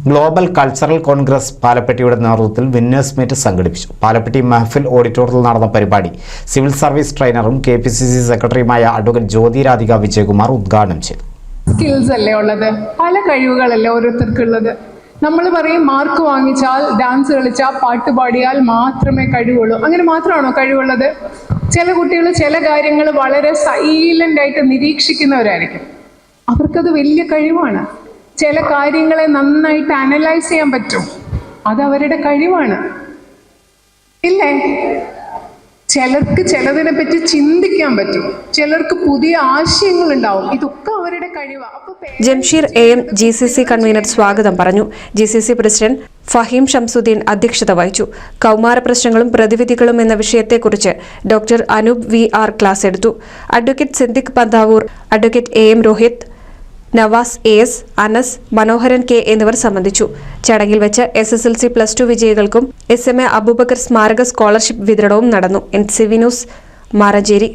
Global cultural Congress പാലപ്പെട്ടിയുടെ നേതൃത്വത്തിൽ winners meet സംഘടിപ്പിച്ചു. പാലപ്പെട്ടി മഹഫിൽ ഓഡിറ്റോറിയത്തിൽ നടന്ന പരിപാടി സിവിൽ സർവീസ് ട്രെയിനറും KPCC സെക്രട്ടറിയുമായ അഡ്വക്കേറ്റ് ജ്യോതി രാധിക വിജയകുമാർ ഉദ്ഘാടനം ചെയ്തു. സ്കിൽസ് അല്ലേ ഉള്ളത്, പല കഴിവുകളല്ലേ ഓരോരുത്തർക്കുള്ളത്. നമ്മൾ പറയും മാർക്ക് വാങ്ങിച്ചാൽ, ഡാൻസ് കളിച്ചാൽ, പാട്ട് പാടിയാൽ മാത്രമേ കഴിവുള്ളൂ. അങ്ങനെ മാത്രമാണോ കഴിവുള്ളത്? ചില കുട്ടികൾ ചില കാര്യങ്ങൾ വളരെ സൈലന്റ് ആയിട്ട് നിരീക്ഷിക്കുന്നവരായിരിക്കും. അവർക്കത് വലിയ കഴിവാണ്. ചില കാര്യങ്ങളെ നന്നായിട്ട് അനലൈസ് ചെയ്യാൻ പറ്റും, അത് അവരുടെ കഴിവാണ്. ഇല്ലേ? ചിലർക്ക് ചിലതിനെ പറ്റി ചിന്തിക്കാൻ പറ്റും, ചിലർക്ക് പുതിയ ആശയങ്ങൾ ഉണ്ടാവും. ഇതൊക്കെ അവരുടെ കഴിവാണ്. ജംഷീർ AM GCC കൺവീനർ സ്വാഗതം പറഞ്ഞു. GCC പ്രസിഡന്റ് ഫഹീം ഷംസുദ്ദീൻ അധ്യക്ഷത വഹിച്ചു. കൗമാര പ്രശ്നങ്ങളും പ്രതിവിധികളും എന്ന വിഷയത്തെക്കുറിച്ച് ഡോക്ടർ അനൂപ് VR ക്ലാസ് എടുത്തു. Advocate Siddique Panthavoor, advocate AM Rohith, Navas AS, Anas, Manoharan K എന്നിവർ സംബന്ധിച്ചു. ചടങ്ങിൽ വെച്ച് SSLC +2 വിജയികൾക്കും SMA അബൂബക്കർ സ്മാരക സ്കോളർഷിപ്പ് വിതരണവും നടന്നു. NCV news, Maranchery.